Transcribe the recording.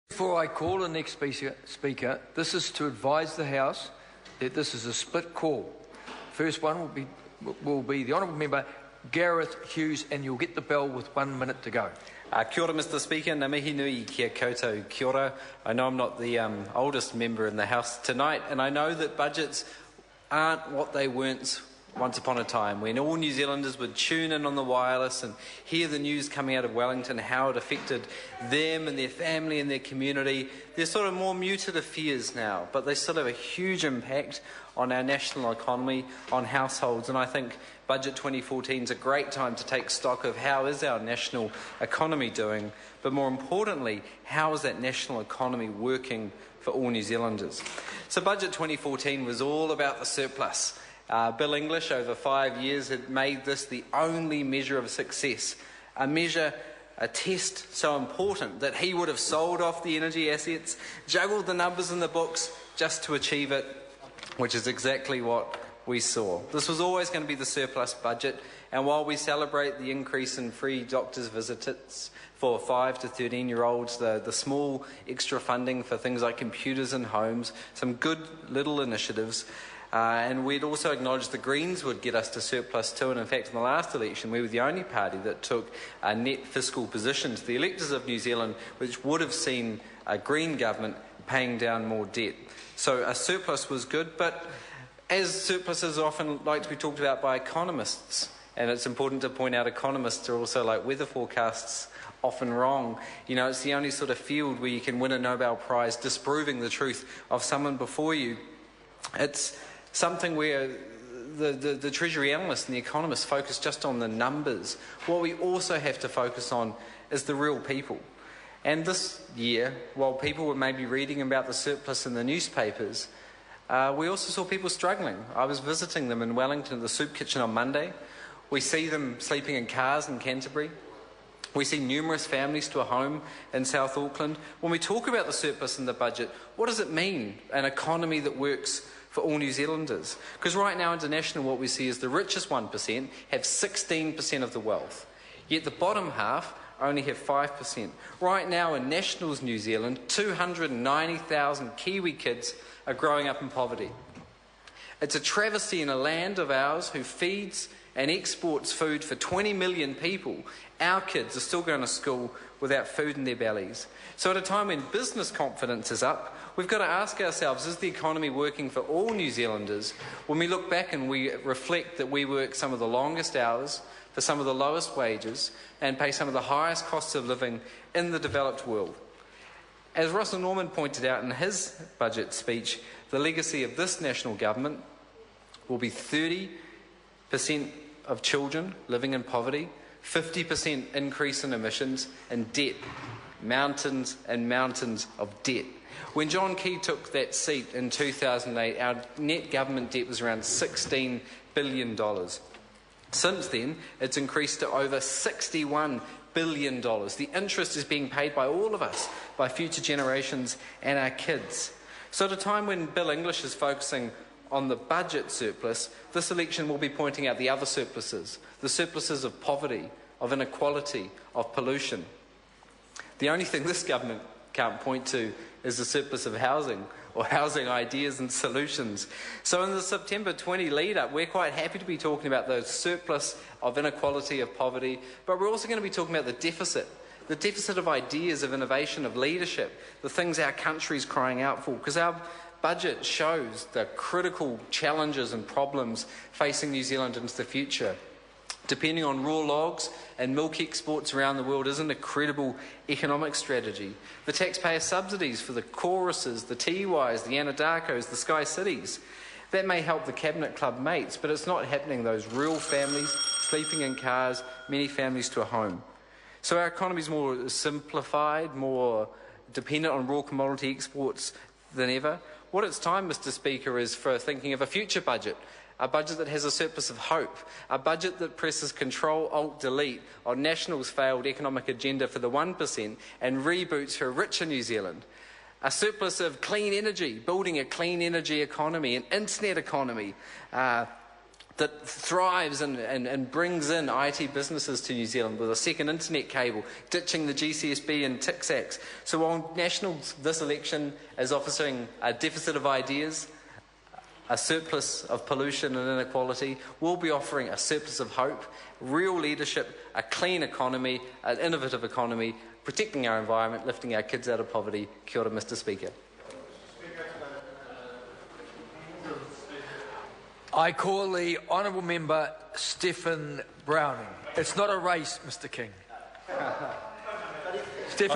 Before I call the next speaker, this is to advise the House that this is a split call. First one will be the Honourable Member Gareth Hughes, and you'll get the bell with 1 minute to go. Kia ora, Mr Speaker. Ngā mihi nui kia koutou. Kia ora. I know I'm not the oldest member in the House tonight, and I know that budgets aren't what they weren't once upon a time, when all New Zealanders would tune in on the wireless and hear the news coming out of Wellington, how it affected them and their family and their community. They're sort of more muted fears now, but they still have a huge impact on our national economy, on households, and I think Budget 2014 is a great time to take stock of how is our national economy doing, but more importantly, how is that national economy working for all New Zealanders. So Budget 2014 was all about the surplus. Bill English, over 5 years, had made this the only measure of success, a test so important that he would have sold off the energy assets, juggled the numbers in the books just to achieve it, which is exactly what we saw. This was always going to be the surplus budget, and while we celebrate the increase in free doctors' visits for 5 to 13-year-olds, the small extra funding for things like computers in homes, some good little initiatives, and we'd also acknowledged the Greens would get us to surplus too, and in fact in the last election we were the only party that took a net fiscal position to the electors of New Zealand, which would have seen a Green government paying down more debt. So a surplus was good, but as surpluses often like to be talked about by economists, and it's important to point out economists are also like weather forecasts, often wrong. You know, it's the only sort of field where you can win a Nobel Prize disproving the truth of someone before you. It's something where the Treasury analysts and the economists focus just on the numbers. What we also have to focus on is the real people. And this year, while people were maybe reading about the surplus in the newspapers, we also saw people struggling. I was visiting them in Wellington at the soup kitchen on Monday. We see them sleeping in cars in Canterbury. We see numerous families to a home in South Auckland. When we talk about the surplus in the budget, what does it mean, an economy that works for all New Zealanders? Because right now, international, what we see is the richest 1% have 16% of the wealth, yet the bottom half only have 5%. Right now in Nationals New Zealand, 290,000 Kiwi kids are growing up in poverty. It's a travesty in a land of ours who feeds and exports food for 20 million people. Our kids are still going to school without food in their bellies. So at a time when business confidence is up, we've got to ask ourselves, is the economy working for all New Zealanders? When we look back and we reflect that we work some of the longest hours, for some of the lowest wages, and pay some of the highest costs of living in the developed world. As Russell Norman pointed out in his budget speech, the legacy of this national government will be 30% of children living in poverty, 50% increase in emissions, and debt, mountains and mountains of debt. When John Key took that seat in 2008, our net government debt was around $16 billion. Since then, it's increased to over $61 billion. The interest is being paid by all of us, by future generations and our kids. So at a time when Bill English is focusing on the budget surplus, this election will be pointing out the other surpluses, the surpluses of poverty, of inequality, of pollution. The only thing this government can't point to is the surplus of housing, or housing ideas and solutions. So in the September 20 lead-up, we're quite happy to be talking about the surplus of inequality, of poverty, but we're also going to be talking about the deficit of ideas, of innovation, of leadership, the things our country's crying out for, because our budget shows the critical challenges and problems facing New Zealand into the future. Depending on raw logs and milk exports around the world isn't a credible economic strategy. The taxpayer subsidies for the choruses, the Tiwais, the Anadakos, the Sky Cities, that may help the Cabinet Club mates, but it's not happening those real families sleeping in cars, many families to a home. So our economy is more simplified, more dependent on raw commodity exports than ever. What it's time, Mr. Speaker, is for thinking of a future budget, a budget that has a surplus of hope, a budget that presses Control-Alt-Delete on National's failed economic agenda for the 1% and reboots for a richer New Zealand. A surplus of clean energy, building a clean energy economy, an internet economy, that thrives and brings in IT businesses to New Zealand with a second internet cable, ditching the GCSB and TICSACs. So while Nationals this election is offering a deficit of ideas, a surplus of pollution and inequality, we'll be offering a surplus of hope, real leadership, a clean economy, an innovative economy, protecting our environment, lifting our kids out of poverty. Kia ora, Mr. Speaker. I call the honourable member Stephen Browning. It's not a race, Mr. King. Stephen.